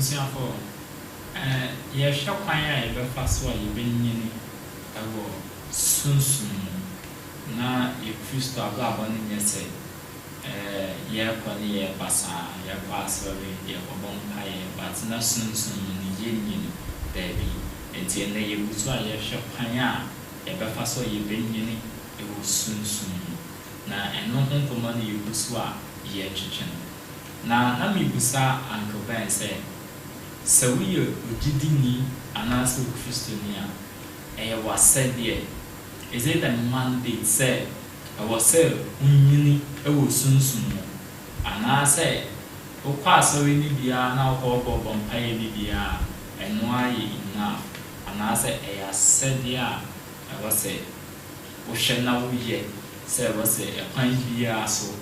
abusia for ye hwa kwan a ye befa so a ye benyini ewo sunsun na ye Kristo ababa ne nyese ye kwani ye basa ye basa ye obonpa ye but na sunsun ne ye nyini baby enti na ye buso a ye hwa kwan a ye befa so ye benyini ewo sunsun na eno honkomo ne ye buso a ye twetwe na mi busa Uncle Ben say we ojidini anaso Christiani a was there. Is it a mandate say I was say unyini ewo sunsun ana say o kwa so we ni bia na o bo mpaye bia eno aye enough ana say I said there I was say o hwe na wo ye say I was say e kwan bia so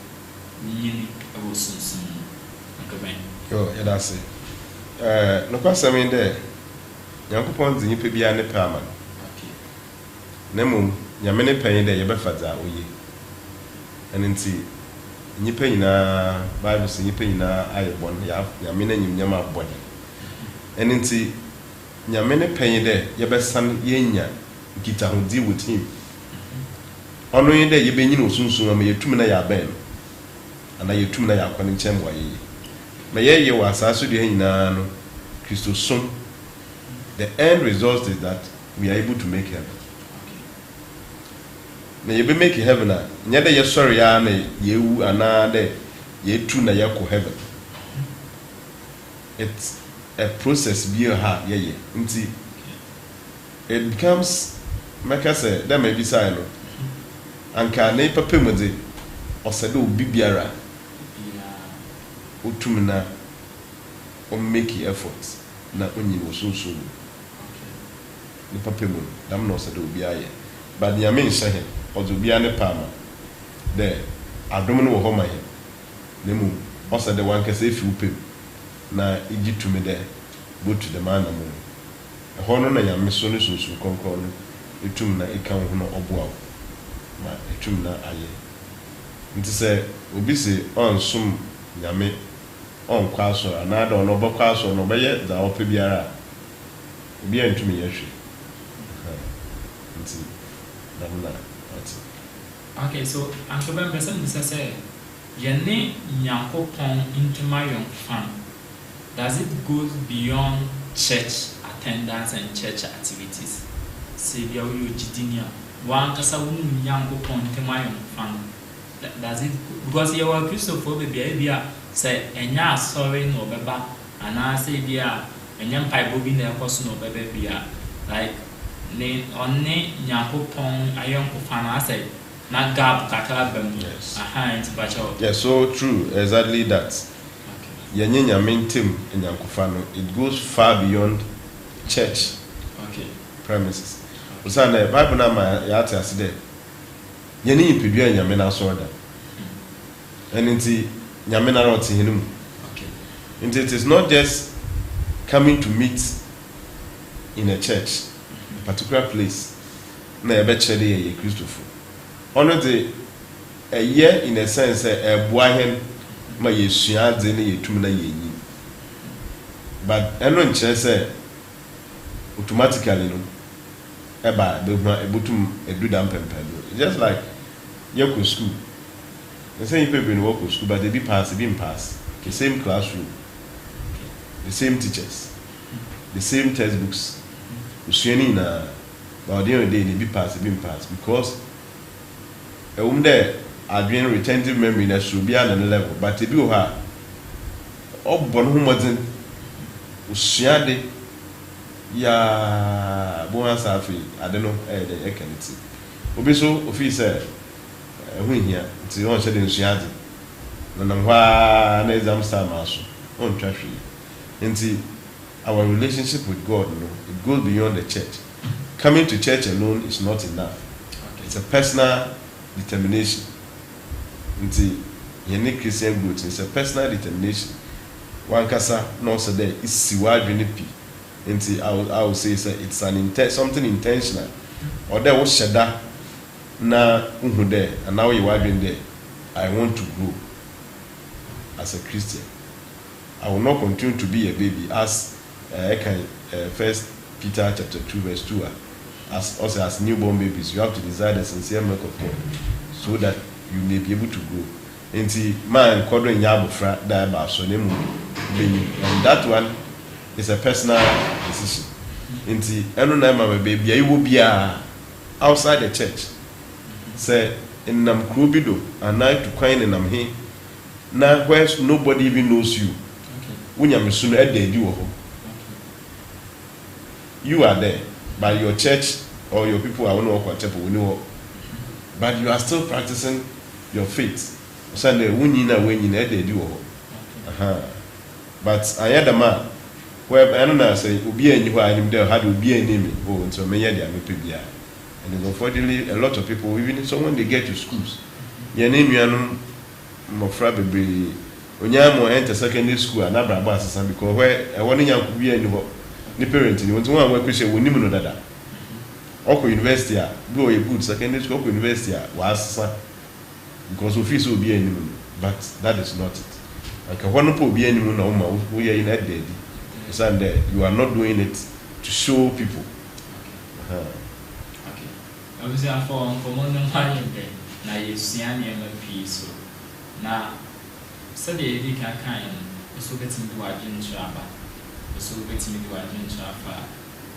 unyini ewo sunsun. Yo, yeah, that's it. No question in there. Yankupon zi nipa bia ne pama. Okay. Nemu, nyame ne pan there ye befaza oye. Enti nipa nyina Bible say nipa nyina ayebon ya nyame na nyam abon. Enti nyame ne pan there ye besan yenya gita ho deal with him. Ono yin there ye benyina osunsun am ye tumi na ya ben. Ana ye tumi na ya kwani nchem wa ye. May ye was also doing no Christos soon. The end result is that we are able to make heaven. May you be making heaven. Neither you sorry, you another ye too na yako heaven. It's a process be a heart, ye. It becomes, like I said, that may be silent. And can ne papimode or sado bibiara. Utumina or make efforts na only was so the papemon, damn no said be I. But the Amin Sahin or to be an palmer there. I don't know how my name also the one can say few pim na Egypt to me there, go to the man among a honor na yam missonis who concern a tumna a count no obwa ma a tumna aye. And to say, Obisi on some yame. On kwaso another on obo kwaso no beye da ope biara bia ntumi yehwe nti na okay, so Uncle Ben person say yene Yakopon intuma yon fan, does it go beyond church attendance and church activities? Say bia wo jidinia wan kasa wo Yakopon intuma yon fan, does it, because you are Christopher bia say enya sorry no beba ana say bia enya mpaibo bi na ekoso no beba bia like ne onne Yakopon ayonko fan say na gap kakra bam. Yes. Aha, it's bacho. Yeah, so true, exactly that. Okay. Yenye nyamentem enyankofano, it goes far beyond church. Okay. Premises. Usana Bible na ma yate aside. Yeni ipidua nyame na so da. Enti nyame na rot hinum. Okay. And it is not just coming to meet in a church, a particular place. Na ebe chede ye Christopher. Ono de a year in a sense a boahen ma yesua de na yetum na yenyi. But eno nche say automatically no eba be hu ebutum edu dam pempelo. Just like you go school. The same people in work school, but they be pass, the same classroom, the same teachers, the same textbooks. Usually na, but at the end of the day, they be pass, because a woman there are doing retentive memory that should be at another level, but they be her. Oh, but who wasn't usually ya bonus afi, I don't know, I can't see. Obiso officer. When here, it's the one said in Shiadi. No, an exam star marshal on trashy. And see, our relationship with God, it goes beyond the church. Coming to church alone is not enough. Okay. It's a personal determination. And see, unique Christian goods, it's a personal determination. One casa no so there is siwadrinipi. And see, I will say it's something intentional. Or there was shada. Na there, and now you are there. I want to grow as a Christian. I will not continue to be a baby, as First Peter chapter 2 verse 2. As also as newborn babies, you have to desire the sincere milk of God, so that you may be able to grow. Into man cordon yabufra diaba so name, and that one is a personal decision. Into any baby, you will be outside the church. Say in nam krubido and night to coin in nam he. Now where nobody even knows you. When you soon at the you are there, but your church or your people are only walk chapel we know, but you are still practicing your faith. Sunday when you at the but I had a man where I don't know say be anywhere I am there had to be a name oh so many and unfortunately a lot of people even someone they get to schools. Your name you Mofra Baby Onyamo enter secondary school and Abra Assistant because where I want to be anywhere. The parents, you want to work with you, we know that. Oko University, go a good secondary school, University, was because of fees will be any moon, but that is not it. I can want to be any moon, we are in that day. Sunday, you are not doing it to show people. Okay. Obviously, for common money, now you see any peace. Now, Sunday, you can kind so getting to our gym. So betting me to adventure for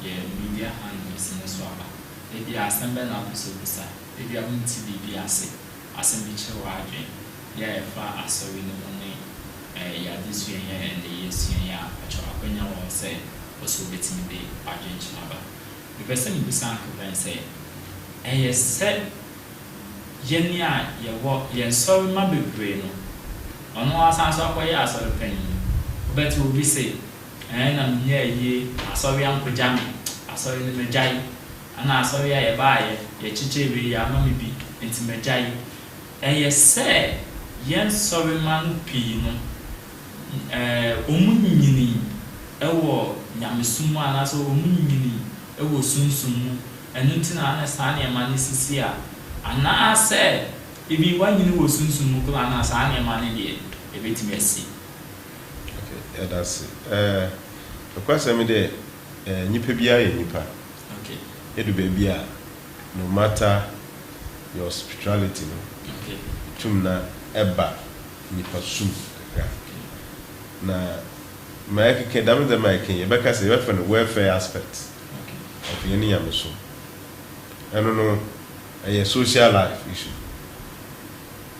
media and business swapper. If you are assembled up so beside, if you are going to be assembly waging, far as so we know only this year and the years here, when you will say, also betting me the Argentina. The person in the sound can say, and yes, said Yenya, your walk, yes, so my big brain. On what sounds of way as a penny, but will be said. And I'm here, I saw young Pajami, I saw in the Majai, and I saw ya buy a chichi, a mummy be into Majai. And yes, sir, yen sorry man pino, Umuni, a war, Yamisuma, and also Umuni, a was soon soon, and Nutina and Sania Manissia. And I said, if you want you was soon soon, Mukula, Sania Mani, a bit messy. Yeah, that's it. Of course, I mean, nipa biya nipa. Okay. Edu baby, no matter your spirituality, no. Okay. Tumna eba nipa sum. Na my can damage the my king. Rebecca say from the welfare aspect of any yamuso. I don't know a social life issue,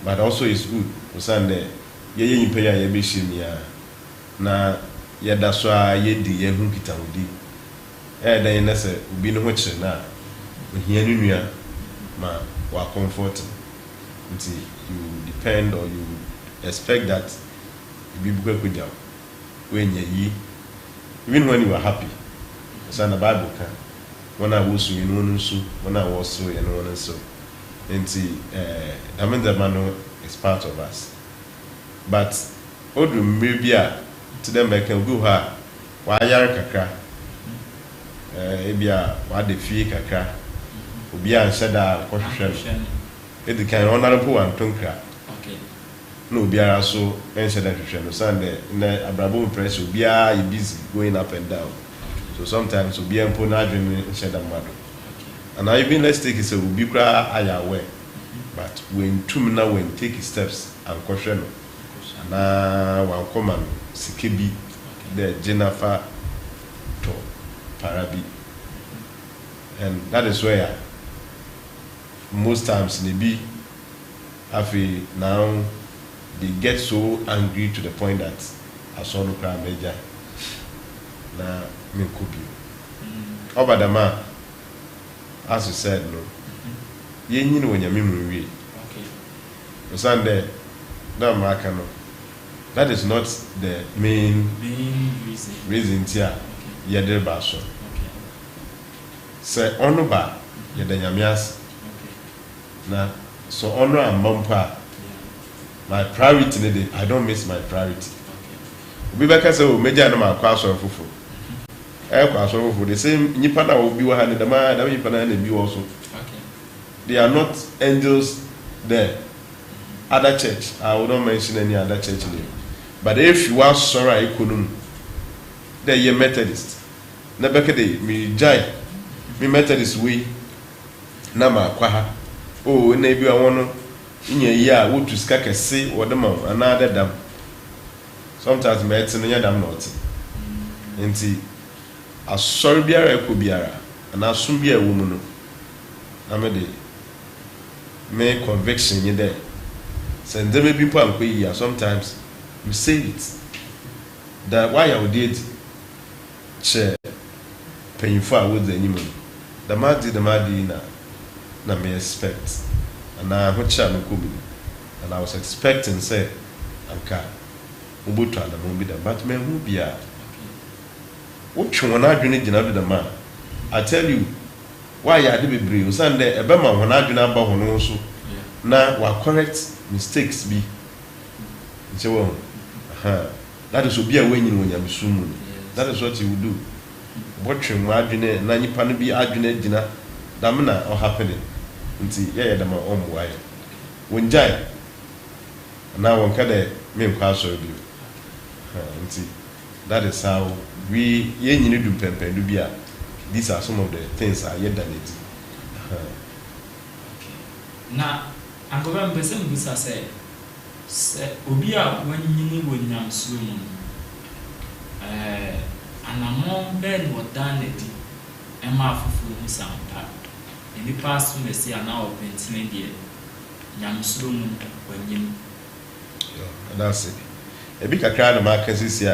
but also it's good. Sunday, ye pay a bishimia. Na yada so a yedi ye hu kitawudi dan na se obi no ho kire na ohia nunua ma wa comfort until you depend or you expect that you be good when you even when you are happy so na Bible can when I was you know so when I was so you know so until I mean the man is part of us but odu maybe to them can go her why kakra ebia wa de fie kakra obi an shada kohwehwe e de kan honorable antonkra okay no obi ara so en shada hwehwe no sande na abrabo press obi ara is busy going up and down so sometimes obi an po na adwene shada mado and I even let's take it so obi kra aya aware but when tumna when take steps and kohwehwe no na wan command Sikebi, the Jennifer to Parabi. And that is where most times maybe now they get so angry to the point that I saw no crime major. Na me could be. Over the man, as you said, no. You know when you're memory. Okay. The Sunday, that marker. That is not the main reason here. Yede baso. Okay. Say honor ba yede nyamias. Okay. Na so honor and bumper. My priority I don't miss my priority. Okay. Obi beka say o meja na ma kwa so fufu. Kwa so fufu the same nipa na obi wa ha ne dama da nipa na bi also. Okay. They are not angels there. Other church. I will not mention any other church name. but if you are sorry economy the ye Methodist na beke de me jai me Methodist we na ma kwa ha o na bi awon nya yi a wotu ska kese wodema another dam sometimes me etse no nya dam not enti asori biara ekọ biara na asum bia wo mu no na me de me conviction ye there send them people am ko yi sometimes you say it that why you did che painful a with the animal the madi na me expect and I ho cha me ko bi and I was expecting say anka ubutu ala mo bi da but me hu bia wo twon adwene gina do da ma I tell you why you dey bebre o san dey ebe ma ho na adwene aba ho no so na wa correct mistakes bi nchewo that is obi a wenyi no nyamsumu that is what you will do botwe mo adwene na nipa no bi adwene gina dam na o happening nti ye dama o mwa ye wonjai na won ka de me kwa so bi nti that is how we ye nyini du pempendu bi a these are some of the things I yet done it na angoba mbese mbusa se obi a wanyini wonyamsuo mu anamon ben wodanedi ema afufuru mu sampa eni pass mesi ana opentine die nyamsuo mu wanyim that's it e bi kakra na makasisi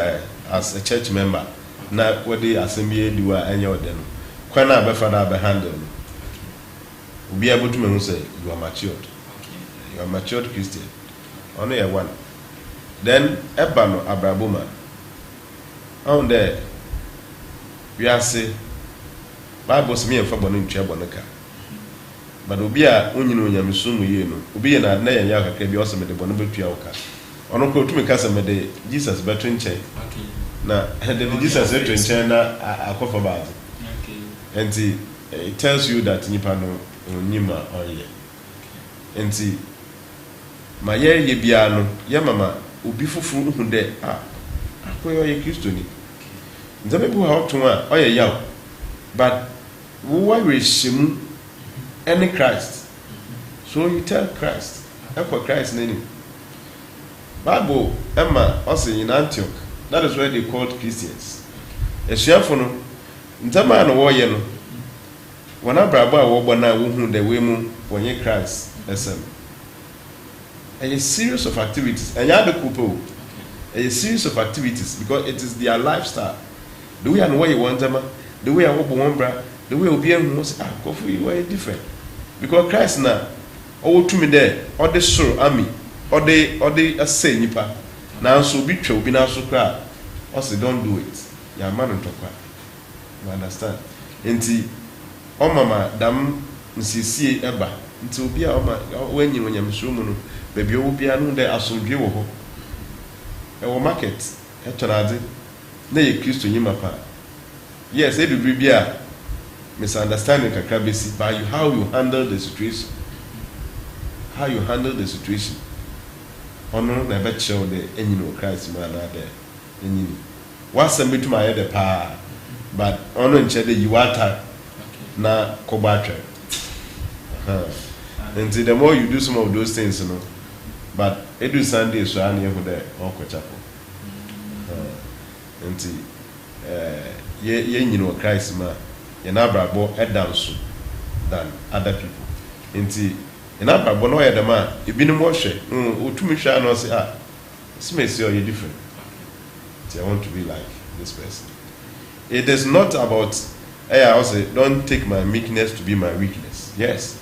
as a church member na wodi assembly diwa anya odeno kwana abefada be handle obi abotu me hu say you are matured you are matured Christian ono ye one then ebano abraboma on there we are say Bible say me enfa bono ntwa bono ka but obi a onyina onyamsumu ye no obi ye na na ye ya kakra bi o se me de bono betua oka ono ko tumi ka se me de Jesus beto nche na the Jesus beto nche na akofa bad and it tells you that nipa no onyima oye enti ma ye bia no ye mama obi fufuru hu de akoyo ye Kristo ni nzabe bu ha oton a oye yaw but wo we shemu any Christ so you tell Christ for Christ name Bible Emma also in Antioch that is where they called Christians esuafo no ntama no wo ye no wana brabo a wo bona wo hu de we mu wonye Christ esem a series of activities and ya de couple a series of activities because it is their lifestyle the way and where you want them the way I walk one bra the way obi hu say go for you are different because Christ na o to me there or the soul army or the say nipa na so bi twa obi na so kra o say don't do it ya man ntokwa you understand enti o mama dam nsisie eba nti obi a o ma wanyi wonyamso mu no baby o bia no de asondwe wo ho e wo market e tonade na ye Kristo nyima pa yes e bi bia misunderstanding kakra besi by you how you handle the situation ono na be chew de enyino Christ man na de enyini wasa metu ma ye de pa but ono nche de yiwata na kobatwa and the more you do some of those things you know but edu Sunday so an ye ho de okochapo and ye nyino Christ man ye na brabo edanso than other people enti ina brabo no ye dem a ebinim wo hwe otumi hwa no say smesi or you different I want to be like this person. It is not about I also don't take my meekness to be my weakness. Yes,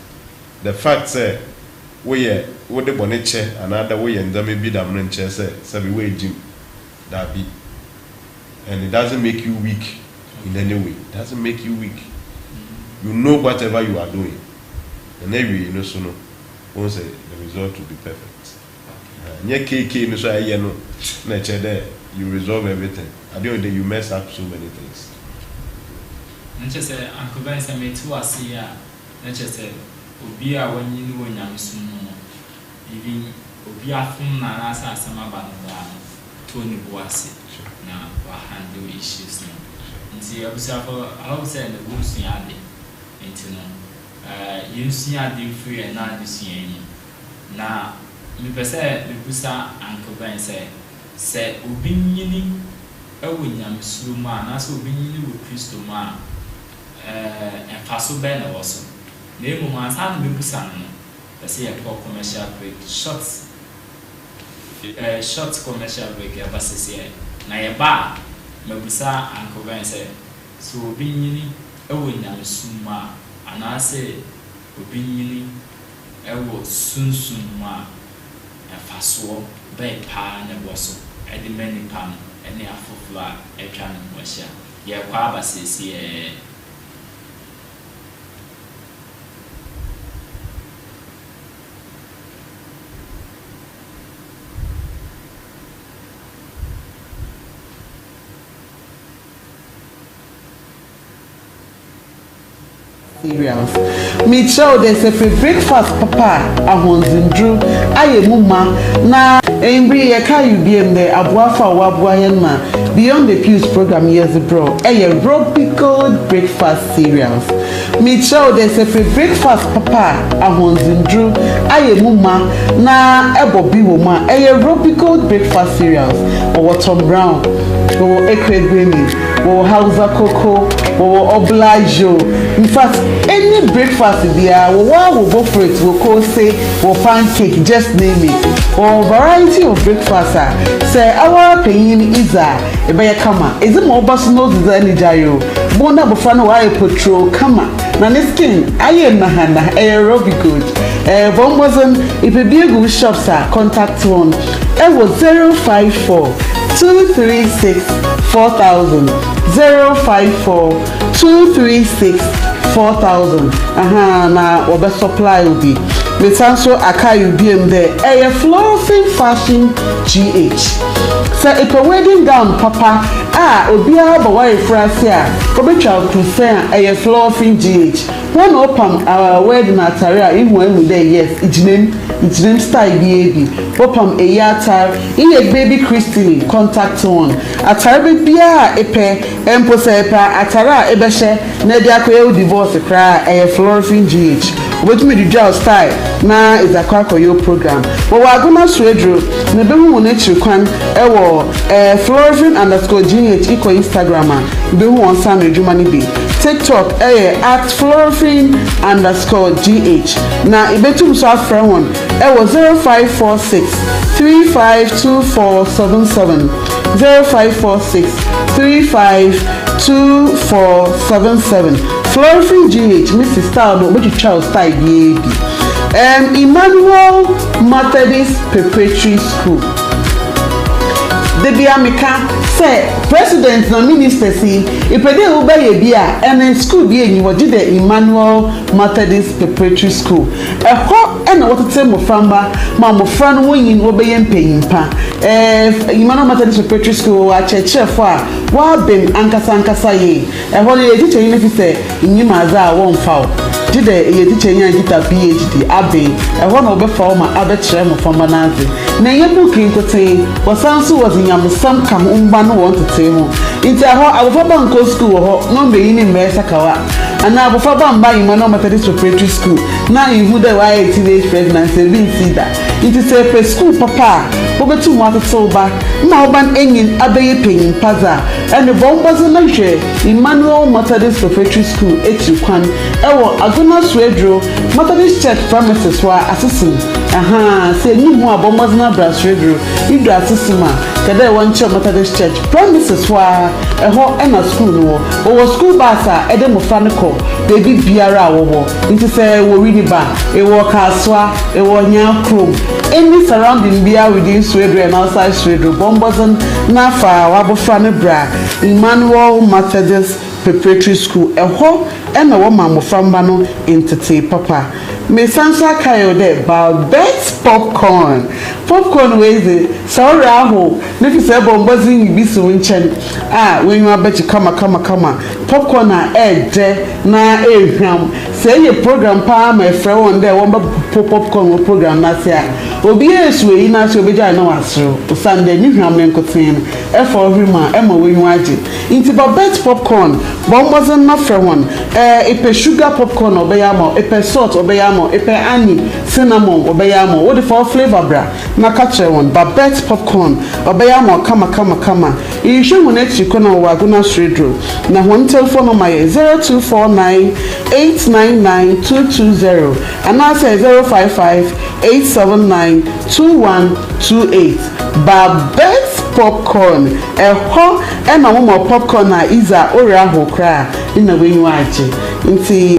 the fact say we what the bonnet another way and then maybe that man chair say we way gym that be and it doesn't make you weak in any way. It doesn't make you weak. You know whatever you are doing, and every you know so no. Won't say the result will be perfect. Nye KK no so aye no na che there you resolve everything. At the end of the day you mess up so many things. Nche say Uncle Ben say me tu ase ya nche say obi a wanyi ni wonyamso no even obi afun na asa asema ba no Tony Boise na handle issues no. Nti abusafo I would say the boost yade nti no you see ade free and na this yen na me pese me busa Uncle Ben say obi nyini ewo nyamsuru ma na so obi nyini wo Kristo ma enfaso ben na woso na emu ma san me busa no pese ya commercial break short commercial break ya basese na ye ba me busa Uncle Ben so obi nyini ewo nyamsuru ma ana se obi nyini ewo sunsun ma enfaso be pa na woso edi many pan ene afofla etwa no mohia ye kwa abasesi cereals. Me show there's a breakfast papa ahonzindru aye muma na emri ye ka you be the abuafa wabua yenma beyond the PEWS program years bro tropical breakfast cereals. Me show there's a breakfast papa ahonzindru aye muma na ebobi woma tropical breakfast cereals or Tom Brown or Ekwe Green or Hausa Cocoa or Oblajo. In fact, any breakfast there, we'll go for it. We'll call say or pancake, just name it. Or variety of breakfast. Say our opinion is a buyer kama. Is it more bus nose than jayo? Bona bufano I patrol kama. Na skin, I am Nahana, aerobic good. Bombazon, if a big good shop, sir, contact one. It was 054 236 4000 054 236 4000. Na obe supply will be. Me sanso akayu BM there. A flourishing fashion GH. So if a wedding gown, papa, obia ba why France here. Kobe child to say a flourishing GH. One open our wedding attire in when there, yes, it's name style baby. Opam a yata in a baby Christine contact one. Attire baby epe emposepa attire ebeshe nedia ko divorce cry a flourishing GH. What me the jail style na is a kwakoyo program. But we Agona Swedru na be hu na chirkwan ewo flourishing_GH iko Instagram be hu on sam adwuma ni bi. TikTok @flourishing_GH na ibetum so afra won ewo 0546 352477 0546 352477 Flourishing GH, Mrs. Star, but which child style baby. Emmanuel Methodist Preparatory School. The Biamika say president na minister si ipede obeye bia and school bi enyi wodi the Emmanuel Methodist Preparatory School. Eho na wotete moframba ma mofra no wonyin obeye mpanyimpa. Emmanuel Methodist Preparatory School wa chechefo a wa bem ankasa ye. Eho le teacher yin fi say nyima za won fa. Did ye teacher yin gita PhD abe. Eho na obefa ma abekire moframba naze. Na ye book nkote wasanso was nyamsam kam umba no want to tell you. It's a ho abofaba nko school ho no be yin mmesa kawa. Ana abofaba mba Emmanuel Methodist Preparatory School. Na you the why teenage pregnancy be see that. It is a school papa. Obetu mo atoba. Na oban enyin abeye penyin paza. And the bombers na hwe Emmanuel Methodist Preparatory School etikwan. Ewo Agona Swedru Methodist Church premises wa assistant. Say ni mo abombers na bra Swedru. Idu assistant kada one church Methodist Church premises wa eho na school no. O school bus a ede mo fa ne ko. Baby biara wo. Nti say wo wi ni ba. E wo kaswa, e wo nya krom. Any surrounding bia within Swedru and outside Swedru bombers na fa wabofra ne bra Emmanuel Methodist Preparatory School eho na wo mamoframba no entete papa me sansa kayo de ba bet popcorn wey ze sorry aho ne fi say bombers ni bi so nchen when you abeti kama popcorn na ede na ehwam say your program pa my friend one day one popcorn program na say obi esu yi na so obeja na wasro Sunday ni hwam ne nkoten e for hwima e ma wenhu age inti Babette popcorn bon wasn't na friend one e sugar popcorn obeya mo e salt obeya mo e ani cinnamon obeya mo what the for flavor bra na catch one Babette popcorn obeya mo kama you show mo next you kona wa Agona Swedru na one telephone number 0249899220 and I say 0558792128 Babette popcorn ho e na mo popcorn na iza ora ho kra ina wenyu age nti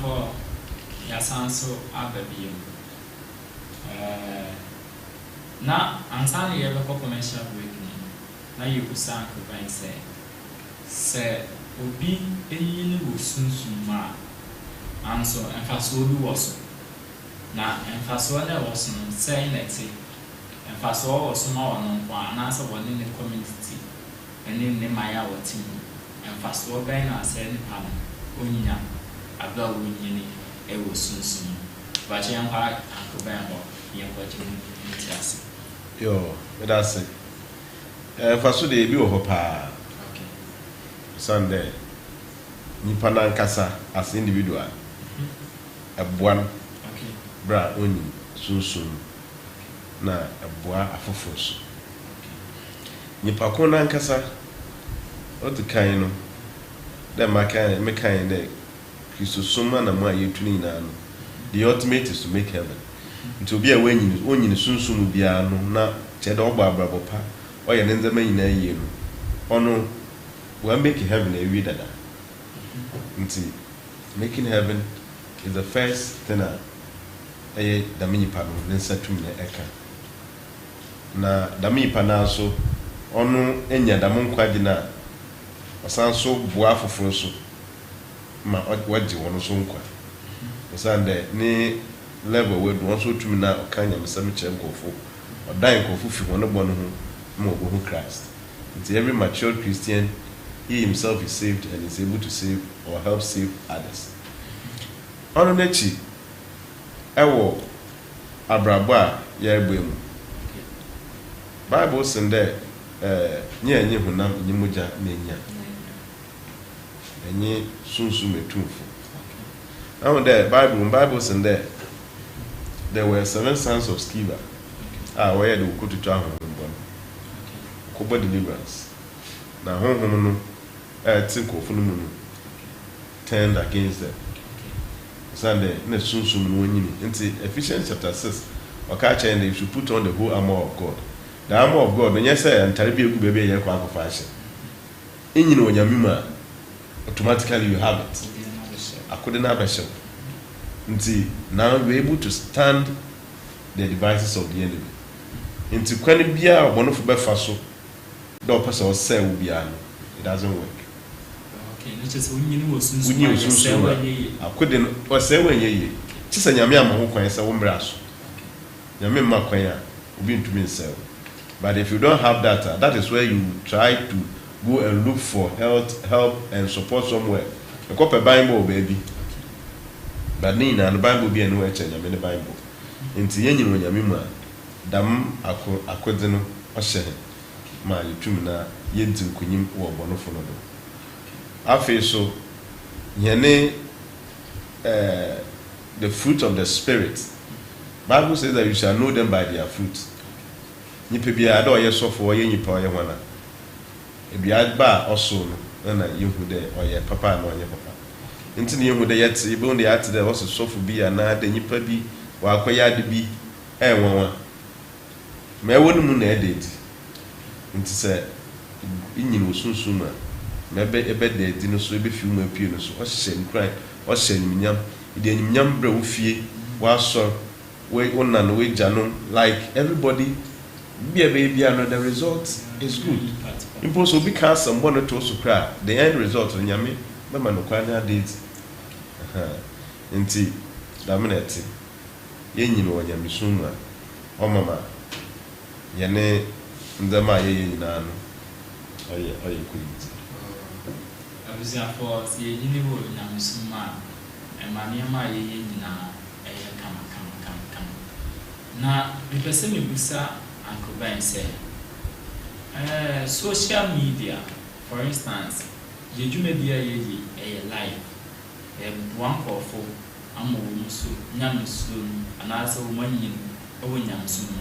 for Yasanso Ababim. Now, I'm sorry, you have a commercial breaking. Now you could sound and say, Obi, any will soon ma. And so, and fast will do also. Now, and fast one was saying that and fast all was more on one answer one in the community and in the Maya team. And fast all by now saying, Unya. Abla wunyini ewo sunsun ba che yanfa akoban ho yanfa che ntiase yo that's it faso de bi wo ho pa okay Sunday ni panankasa as individual abuan okay bra oni sunsun na abua afoforo so ni pakona nkasa otukan no dem makan me kan de Christosoma na mo ayetuni na no the ultimate is to make heaven nti obi a wanyini sunsun bia no na che da ogba abrabo pa oye ne nzema nyina yie no ono we make heaven a wi dada nti making heaven is the first thing da mini pa no nsa tum na eka na da mini pa na so ono enya da mon kwagi na osanso bua foforo so ma waji wono so nkwa osande ni level we do so tumi na okanya mesam chem kofo odan kofo fi wono bo no ho ma obo Christ. It's every mature Christian, he himself is saved and is able to save or help save others. Ono nechi ewo abrabo a ya egbem Bible sende nye hunam nyimuja na enya enye sunsu metumfo. Now the Bible said that there were 7 sons of Sceva. Where they go to travel Kobo deliverance. Now home think of turned against them. Sunday ne sunsu no into Ephesians chapter 6. Okay, and you should put on the whole armor of God. The armor of God, when you say and Taribi baby ya kwa fashion. In you know nyamima automatically you have it. I couldn't have a show. Until now we're able to stand the devices of the enemy. Into when be a one of the faso, the person will say will be it doesn't work. Okay, not just when you know I couldn't or say when ye. Just a yamma who can say one brass. Yamma Quaya will be to me sell. But if you don't have that, that is where you try to go and look for help and support somewhere. A copy Bible, baby. But Nina and the Bible be anywhere change. I mean the Bible. Into Yenny when Yamima, Dam Aquadino, Oshe, my Tumina, Yentu Kunim or Bonofono. I feel so. Yene, the fruit of the Spirit. Bible says that you shall know them by their fruit. Nipe adore yourself for any power you wanna. If you had bar also, and you would or your papa and your papa. Into the young yet, even only at there was a sofa be and now the nipper be, while quiet be, and one. May one moon edit. Into say, in you soon sooner. Maybe a bed there didn't so be few more peers, or shame cry, or shame yam, then yam bro fee, while so, wait on and wait Janon, like everybody. Be a baby, and the result is good. Impose will be cast and one or two to cry. The end result in Yami, Mamma no Quana did. Inti, Daminati. yenyin wo nyamesum a mama yene ndama ye na no oye kuiti abuzia for ye yini wo nyamesum a emaniama ye nyina kama na bipese me busa Uncle Ben say social media, for instance, ye media ye live one for four amusu nyamusu and also one yin nyamsu.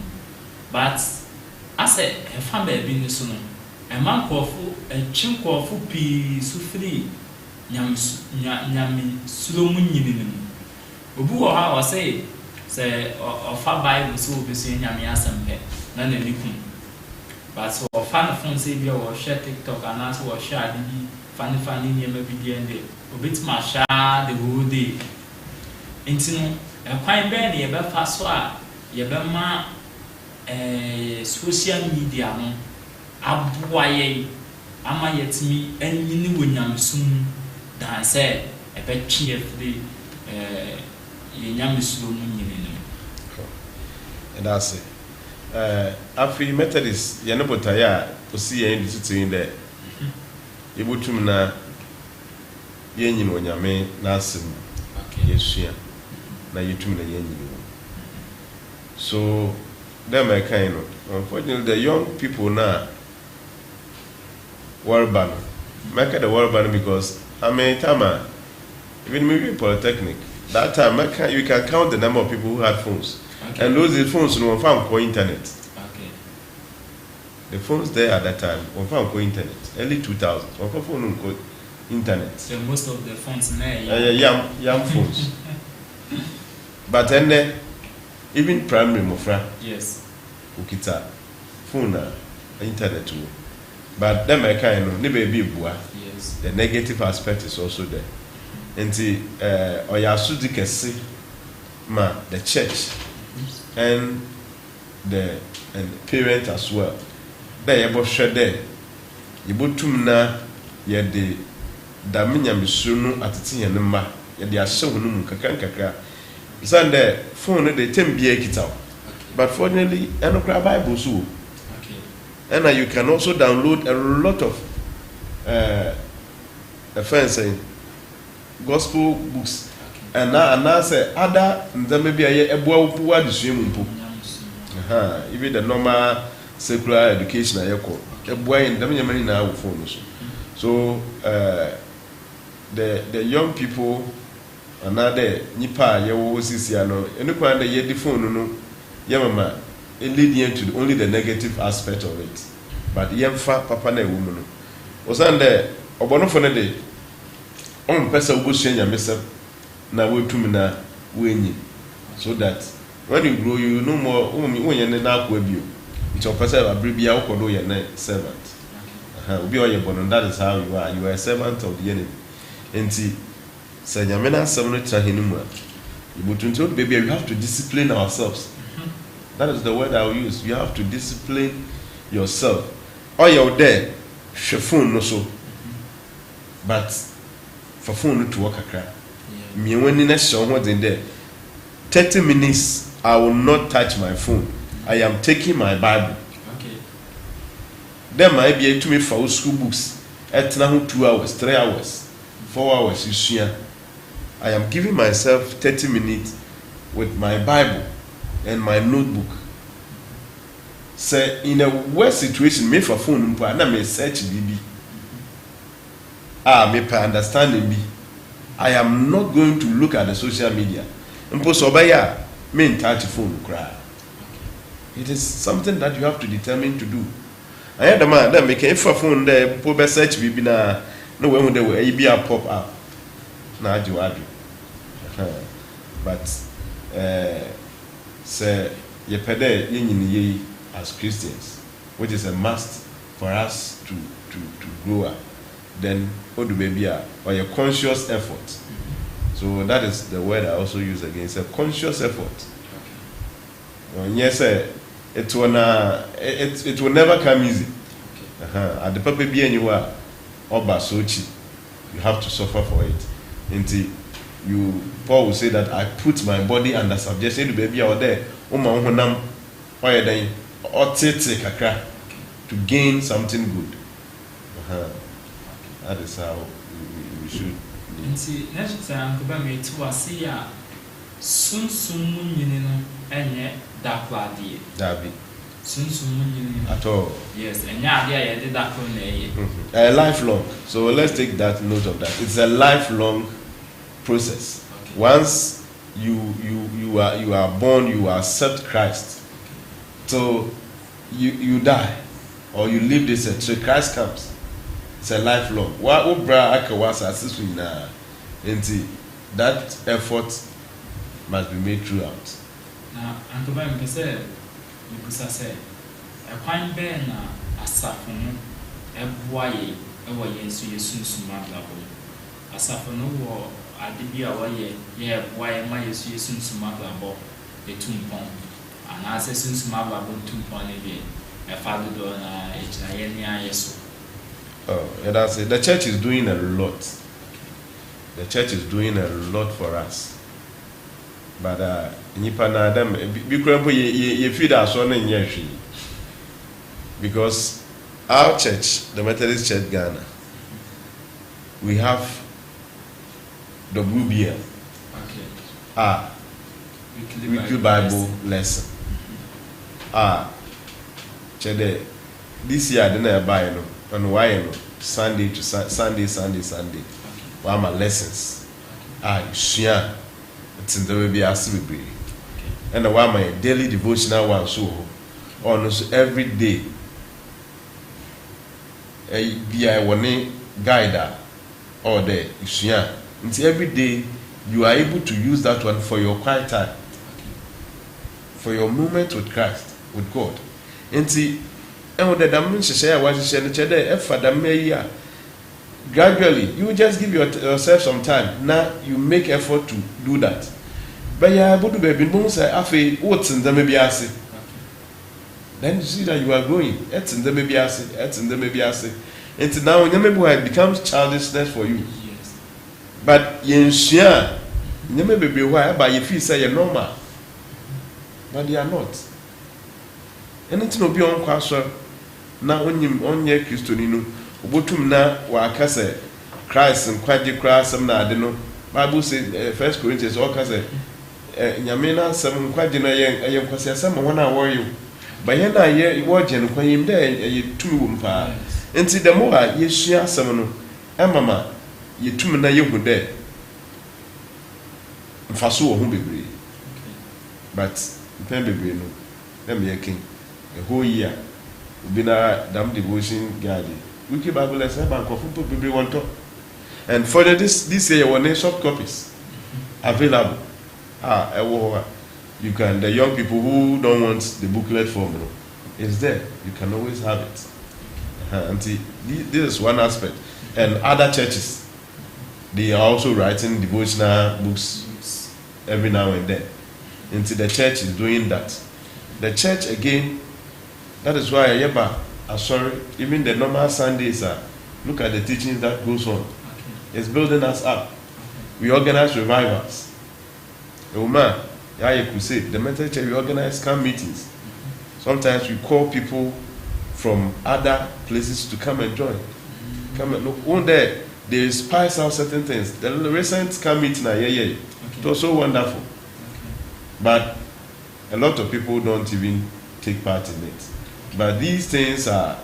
But as a family being so a man kofu a chin kofu pi sufri nyami sulomun yin obu ha was say of our Bible so be saying nyami asempe na na likum. But so fan phone say be or share TikTok and also or share the funny near video and a bit my share the whole day. Into a quite bad ye be fast ye be ma social media no abuaye ama yetimi enyi wo nyamsum dan say e be twie fde ye nyamsulo mu nyine no. And that's it. Afri Methodist yanobotaya osi yen disitin there yebutum na yenyin onyame na asem yesua na yetum na yenyin. So them are kind of unfortunately the young people now world ban make the world ban because I mean time even maybe polytechnic that time you can count the number of people who had phones. Okay. And those phones no found for internet. Okay. The phones there at that time were found for internet. Early 2000s. One phone no internet. So most of the phones now young phones. But then even primary mofra. Yes. Ukita phone internet too. But them I kind of baby bua. Yes. The negative aspect is also there. And oyasudi kesi ma the church and the parent as well. There you both share there. You both tumna ye de daminya misunu atiti ye nema ye de ashe hunu kakra. Sunday phone de tembie kita. But fortunately, I don't grab Bible so. Okay. And you can also download a lot of saying gospel books. Okay. And now say other there may be a boy who are the swimming pool. Even the normal secular education I call a boy in the many now phone. So the young people another nipa ye wo sisi ano enu kwa the ye phone no ye mama it lead you to only the negative aspect of it. But yemfa papa na ewu no osande obono fo ne de on pesa ugosu nya mesem na wetum na wenyi so that when you grow you no more when na akwa bio it's your person abribia ukodo ye na servant obi oye bono that is how you are a servant of the enemy enti say nyamena asem no tra henimu ibutunto baby we have to discipline ourselves. That is the word I will use. You have to discipline yourself. Or you're there, phone no so. But for phone to work a crap. Me when in a show what's in there. 30 minutes I will not touch my phone. I am taking my Bible. Okay. There might be to me for school books. At now 2 hours, 3 hours, 4 hours you see. I am giving myself 30 minutes with my Bible and my notebook. Say in a worse situation, me for phone, na me search BB. Me per understanding me. I am not going to look at the social media. Mposobaya, me touch phone cry. It is something that you have to determine to do. I had a man that make a phone there, po search BB na no when they will be a pop up. Na adu. But say ye pede ye as Christians, which is a must for us to grow up. Then what do baby or a conscious effort. So that is the word I also use again. It's a conscious effort. Yes, it will never come easy. At the baby anywhere, oba sochi, you have to suffer for it. Inti Paul will say that I put my body under subjection to baby out there. Honam or kakra to gain something good. That is how we should. Next time, go back to see ya. Soon, Dabi. Soon, at all. Yes, and yeah, I did that for lifelong. So let's take that note of that. It's a lifelong process. Okay. Once you are born, you accept Christ. So you die or you leave this earth. So Christ comes. It's a lifelong. That effort must be made throughout. Now, Uncle Ben said, you say, a fine ben, a saffron, a boy, a way, so you soon smart level. A saffron war, I did be away, yeah, why am I so you soon smart level, a tumpon, and I say soon smart level tumpon again, a father door, yes. Oh, yeah, that's it. The church is doing a lot. The church is doing a lot for us. But because our church, the Methodist Church Ghana, we have WBL, weekly Bible lesson. This year I didn't buy no, and why no Sunday to Sunday. Why my lessons? Shia. It's in the way be asked to be. And why my daily devotional one so on every day. Be I one guide or there. Shia. It's every day you are able to use that one for your quiet time, for your moment with Christ, with God. And see, and what the dimension share was shared, gradually, you just give yourself some time. Now you make effort to do that. But you are able to be say, "Afi, what's in the maybe I." Then you see that you are growing. It's in the maybe I. It's in the maybe I. And now it becomes childishness for you. Yes. But you share, you may be why, but you feel say you're normal, but they are not. Anything will be on question. Now when you on your Christianino. Obotum na wakase Christ nkwaje kra sem na ade no Bible says 1 Corinthians all kase nyame na sem nkwaje na ye nkwase asem wona worry ba ye na ye woje no kwanyim de ye tumi wo mpa enti de mo a ye hia asem no emama ye tumi na ye hu de mfaso wo hu bebre but pen bebre no dem ye king a whole year obi na dam devotion garden Wiki Bible lesson bank of people want to. And for this year, one soft copies available. You can the young people who don't want the booklet form, it's there. You can always have it. Until this is one aspect. And other churches, they are also writing devotional books every now and then. Until the church is doing that. The church again, that is why sorry, even the normal Sundays look at the teachings that goes on. It's building us up. We organize revivals. The crusade. The Methodist Church, we organize camp meetings. Sometimes we call people from other places to come and join. Come and look. One day they spice out certain things. The recent camp meeting, it was so wonderful. But a lot of people don't even take part in it. But these things are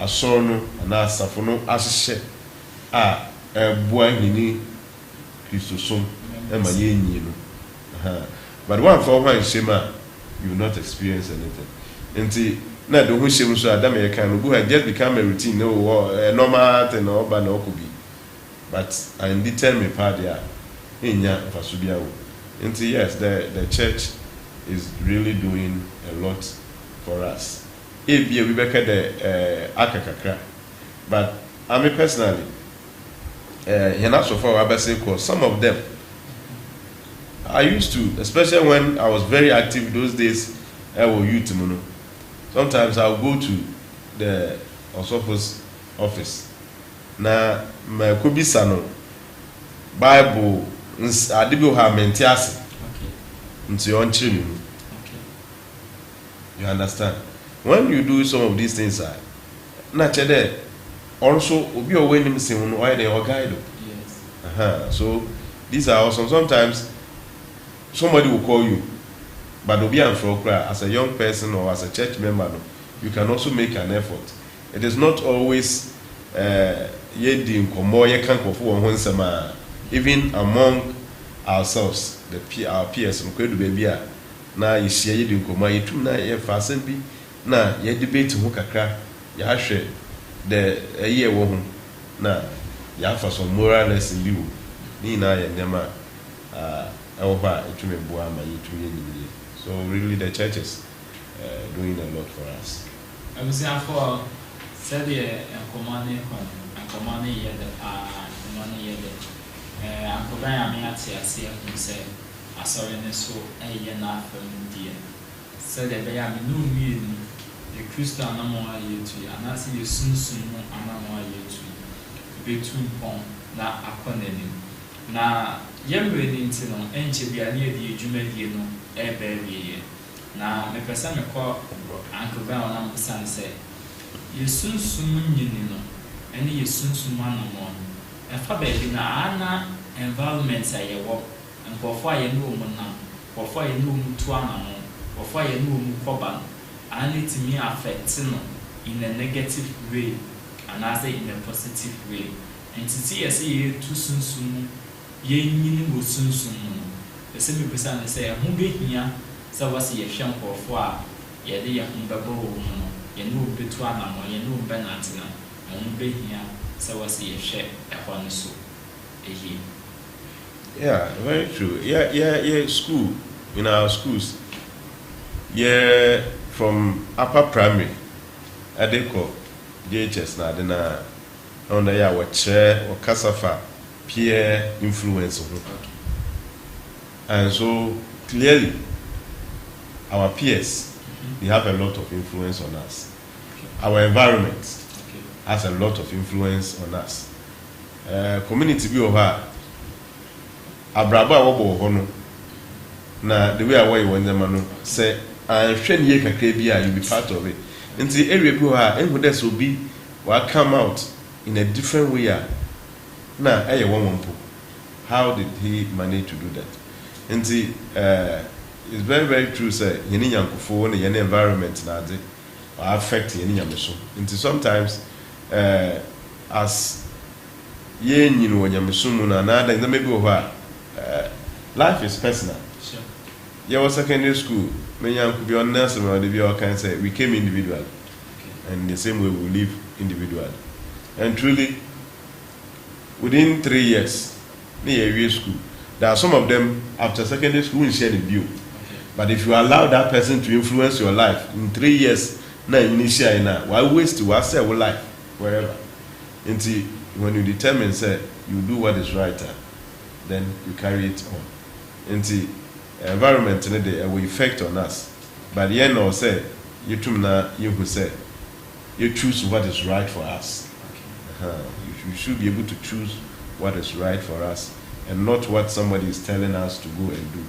sono and asafono ashe buahini Christosom ema yenyi no. But one for one shema, you will not experience anything. Until na do hu shemu so adam ye kan go just become a routine no a normal thing no ba no could be. But I determine part there enya fasubia wo. Until yes, the church is really doing a lot for us. If we back at the akakakra, but I mean personally, so far some of them I used to, especially when I was very active those days. I was youth, sometimes I'll go to the Osopho's office. Na my kubisano Bible ade bi ha mentiase nti on chiri ni. You understand? When you do some of these things, na chede also obi owe nim se hu no why dey guide. Yes. So these are also sometimes somebody will call you, but obi am for cry as a young person or as a church member, no, you can also make an effort. It is not always ye di nkomo ye kan kofo won nsema, even among ourselves, our peers, mkwedu baby a na yehia ye di nkomo yetum na ye fa asem bi na ye debate ho kakra ya hwe the ye wo ho na ya fa some moral lesson bi wo ni na ye nema over etume boa ma yetum ye nyimire. So really the church is doing a lot for us. I was saying for said the command ye the money ye the Uncle Brian me at see who said I saw in so a year now from dear said that they are no mean the Christian animal year to and I see you soon animal year to be too pong na akoneni na yemre ni ntino enche bia na ye dwumadie no e ba wie na me pesa me ko Uncle Brian na mpesan say yesunsun nyini no ene yesunsun anamo e fa ba bi na ana environment ayewo nkofo aye no mu na nkofo aye no mu tu anamo nkofo aye no mu koba and it me affect no in a negative way and I say in a positive way and to see yes ye tu sunsun ye nyini wo sunsun no the same person say ho behia say was ye hwe nkofo a ye de ye ho bebo wo no ye no betu anamo ye no benantina ho behia say was ye hwe ehwa no so ehi. Yeah, very true. Yeah, school, in our schools, yeah, from upper primary, Adeko, JHS, na on the year, what chair or Kasafa, peer influence. And so clearly, our peers, they have a lot of influence on us. Our environment has a lot of influence on us. Community be over. Abraba wo bo no na the way away when them no say hwe ne kakra bi you be part of it nti area bi ha enhu dey so bi will come out in a different way na eye won how did he manage to do that nti it's very very true say yeni yankofo ne yeni environment na ade affect yeni nyameso nti sometimes as yeni no nyameso mu na na da maybe over life is personal. Sure. Yeah, was secondary school. Many could be on nurse or the viewer can say we came individual. Okay. And the same way we live individual. And truly, within 3 years, near school, there are some of them after secondary school will share the view. Okay. But if you allow that person to influence your life in 3 years, now initially now, why waste to say life wherever? Until when you determine say you do what is right. Then you carry it on. And the environment will effect on us. But the end of say, you who say, you choose what is right for us. Okay. You should be able to choose what is right for us and not what somebody is telling us to go and do.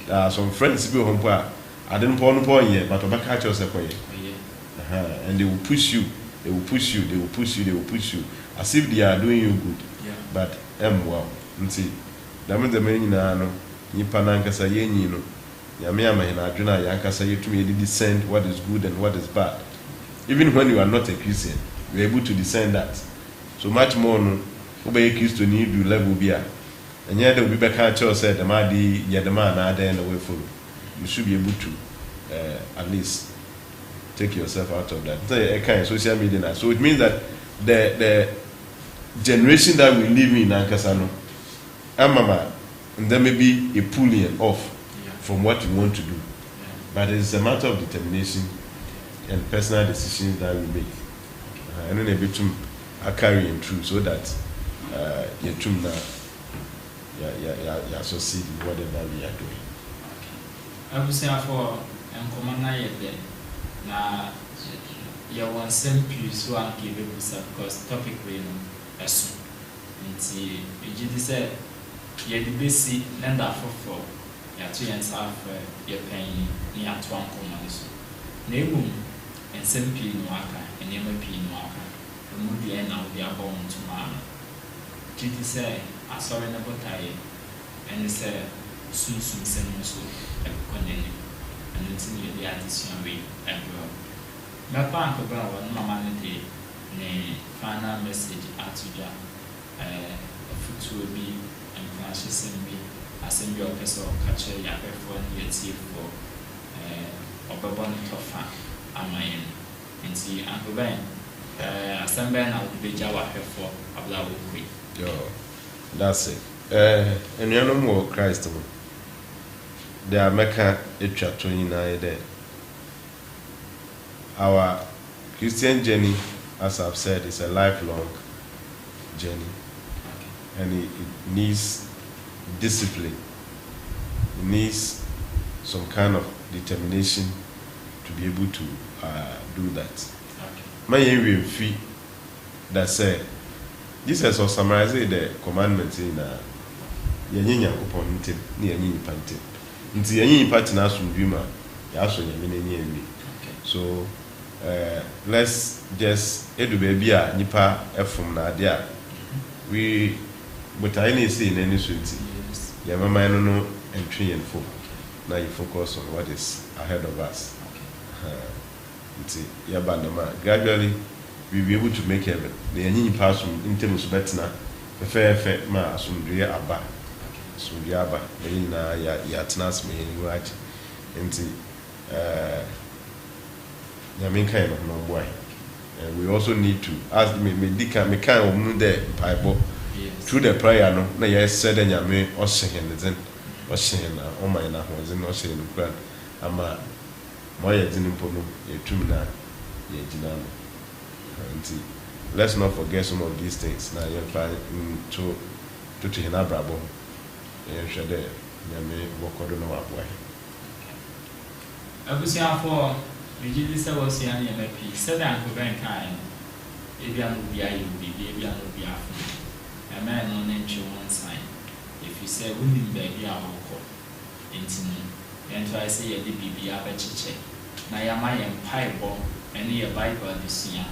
There are some friends who I didn't point yet, but I catch yourself. And they will push you, they will push you, they will push you, they will push you, as if they are doing you good. Yeah. But wow. See. Dame the many no nipa nankasa yenyi no yame amahina adwena yankasa yetumi discern what is good and what is bad. Even when you are not a Christian, you are able to discern that. So much more no obey Christo need do level bia and yet will be back at church said the madi ya the man na there the way follow. You should be able to at least take yourself out of that. Say a kind of social media now. So it means that the generation that we live in nankasa no Mama, and there may be a pulling off from what you want to do. But it's a matter of determination and personal decisions that we make. And then a bit are carrying through so that you succeed in whatever we are doing. I would say for Commander na you want some PEWS who are given because topic we know as soon. You say yɛde bɛsi ne da foforɔ yɛato yɛn nsa afrɛ yɛ panyin ne yɛato ankɔma no so na mmom nsɛm pii no aka nneɛma pii no aka ɛmu deɛ na wode abɔ wo ntoma ano gye di sɛ asɔre no botaeɛ ɛne sɛ sunsum sɛm no so ɛkɔ n'anim ɛno nti ne yɛde adesua wei ɛbrɛ mɛpa ankɔbɛ a wɔne mama no de ne final message ato dwa afutuo bi nkranhyɛsɛm bi asɛm bi a ɔpɛ sɛ ɔka kyerɛ yɛahwɛfoɔ ne yɛtiefoɔ ɔbɛbɔ no tɔfa ama yɛn nti ankɔbɛn asɛm bɛn na wode bɛgya wahwɛfoɔ abla wɔkɔi that's it anuanom wɔ Christ mu de a mɛka atwa to nyinaa yɛ our Christian journey, as I've said, is a lifelong journey, and it needs discipline. It needs some kind of determination to be able to do that. My area fee that say Jesus was summarizing the commandments in Yanyinya upon him, near Yin Pantin. Into Yanyin Patina Sunduma, Yaso Yamin. So let's just edu baby a nipa efum na ade a we but I need say in any suit ya mama no entwe yen fo na you focus on what is ahead of us ya bandama gradually we will be able to make heaven the yanyi pass in terms of betina fe ma asumdue aba asumdue aba na ya tnas me ni waji nti we also need to ask me kind of the Bible through the prayer no na yes said nyame ohyen den ohyen na o man na ho zen ohyen no kra ama moye din mpo no etum na ye gina no nti let's not forget some of these things na ye find to hina brabo ye hwede nyame bokodo no aboa abusiafo Vijili se was young and happy, said Uncle Ben kind. Ebian will be I will be, Ebian will be after. A man on nature one sign. If you say women baby, I will call. Intimate. And so I say a DBB abachiche. Nayama and pie bomb, and near Bible this year.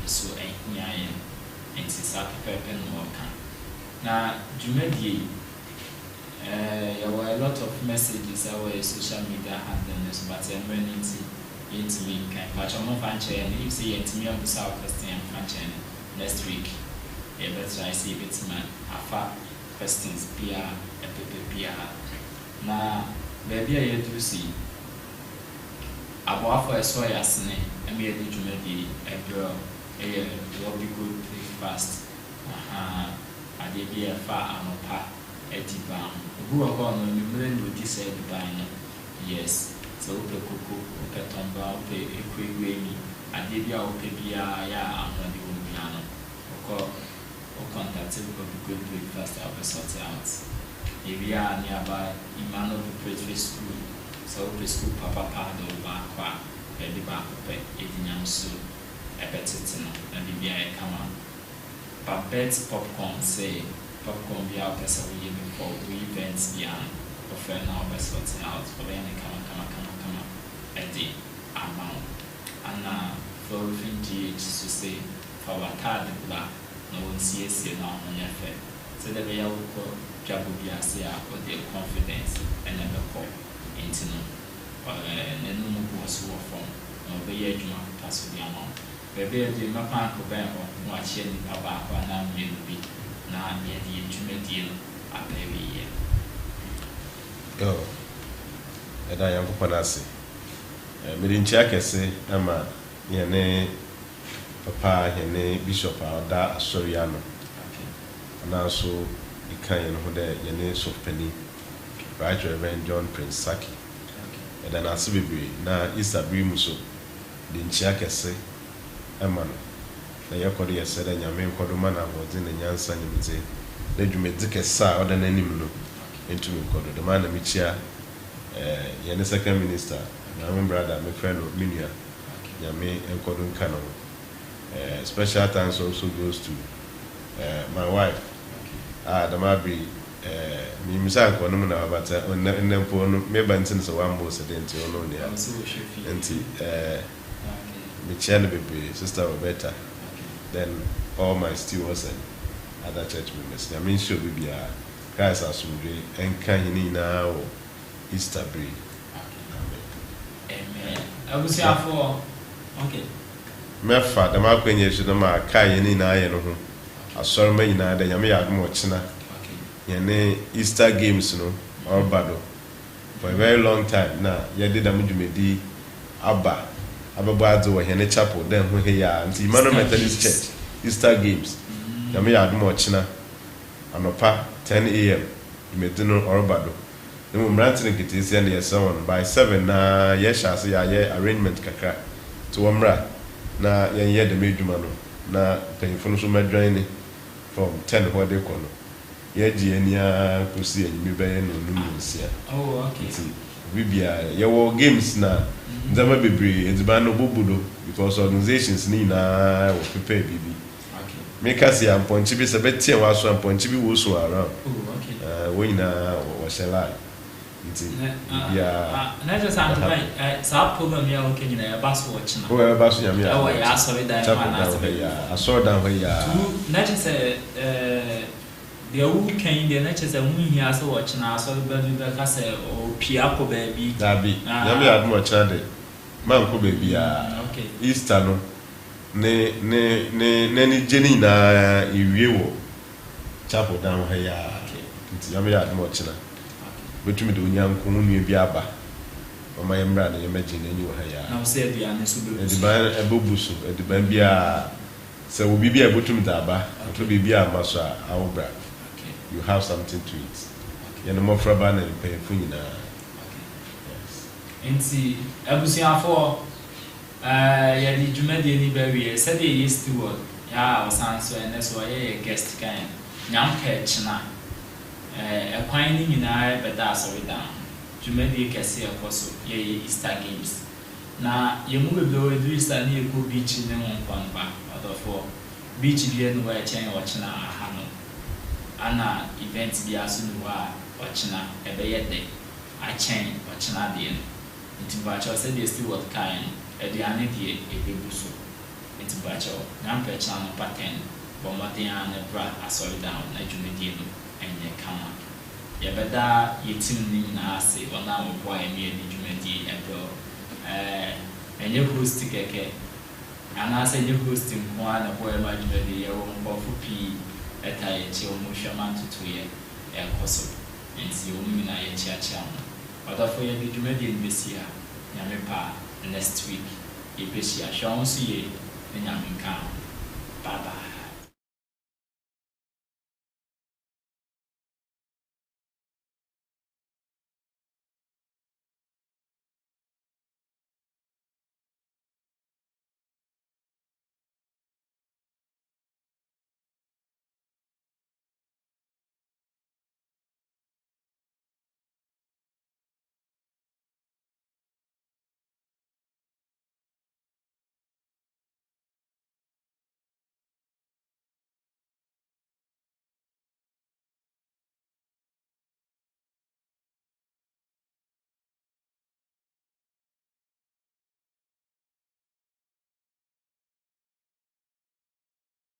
So ain't me I am. And since I prepare no can. Now, Jumedi, there were a lot of messages our social media handles, but I'm running into me, but I'm not fancy, and if say it to me on the South question and fancy next week, yeah, that's why I say it's man, afa questions, PR, PR. Now, baby, I do see about for a soy as name, and we did you maybe a girl, will be good, fast. I did be a far and a pa, a tibam. Who are gone when you learn what you said by yes. So ope koko, ope tomba, ope ekwegwemi, adebia ope bia ya amwadi wumbiano. Oko contact will be good breakfast I will sort it out. If we are nearby Emmanuel Methodist school, so ope school papa do bakwa, baby bakope, edinyam so, epetitino, and the bia kama. Babet popcorn say popcorn bia pesa we before we events beyond. Offer now by sorting out, or any come Eddie amount. And for GH to say for what had the black, no one sees it now on your fair. So the way I will call Jabubia or their confidence and never call into no. Or the no was war from, no be a juma pass with the amount. Baby, the Mapan Coben or watching the tobacco and now may be now near the intimate deal a baby year. And I am Panasi. Medinchia kese ama yene papa yene bishop ada Soriano. And also the kind of yene sofpeni, Right Reverend John Prince Saki. And then Asibibi na Isabi Muso, the Nchia kese ama na yakodi yeseda nyame nkodoma na hozi na nyansa nyimze. Na dwumedike sa oda na anim no into nkodo. The man na michia yene second minister. My brother, my friend, Minia, Yame and Kodun Kano. Special thanks also goes to my wife, the Mabri me misa ko no na abata onnempo no me bantin so one boss denti ono ne enti me channel baby sister Roberta then all my stewards and other church members I mean sure be a guys asumdwe enka hini na o Easter break amen abusiafo okay me fa da ma kwenye shi no ma kai hini na aye no ho asori ma nyina da nyame ya adom ochina yene Easter games no or bado for a very long time na ye did am dwumedi ababo adzo we hene chapel then ho he ya anti Emmanuel Methodist Church Easter games nyame ya adom ochina anopa 10 a.m. imedino or bado the moment get is and yes on by 7 na ye sha se ya ye arrangement kakra to wamra na ye de medwuma no na penfo so medwan ni from 10 where they kono ye ji ania kusi enyi be no nsia oh okay bibia ye wo games na ndama bebre ediba no bobudo because organizations ni na wo prepare bibi okay make us ya ponchi bi se betie wa so ponchi bi wo so around oh okay we na wo shela iti bibia na just am to sa program ya okay ni na ba so watch na o ba so nyame ya oh ya so we dan ma na so ya aso dan ho ya na just the who can the nature say we here so watch na so be ka say o pia ko baby dabi nyame ya admo cha de man ko baby ya okay Easter no ne ni jeni na iwie wo chapel dan ho ya nti nyame ya admo cha na betumi de onyanko nue bi aba mama yemra na yemeji na enyi wo ha ya na say bia ne so be ediban ebobusu ediban bia se wo bibia betumi da aba to bibia maso a awobra you have something to eat. You know more for ban and pay for you now. Yes. Nti abusiafo ya di dwumadi ni ba wie said they used to work ya osanso and so ya guest kan nyam ka china ekwan ni nyina be da so we down dwumadi kese akoso ya Easter games na yemu bebe we do Easter ni eko beach ne won kwamba odofo beach bi enu wa chen wa china aha no ana event bi aso no wa ochina ebe yede a chen ochina de nti bacho said they still what kind aduane de ebebuso nti bacho na mpechana no pattern bomoden an bra asori down na dwumedi no enye kama yebeda yetim ni na ase ona wo emi edi dwumedi ebro enye host keke ana se enye host nko ana bo e ma dwumedi ye wo mbofu pi eta ye che o mo hwama tutu ye ekoso nti o mi na ye chiachia mo odafo ye di dwumedi ni besia nyame pa next week ye besia hwon so ye nyame kan bye bye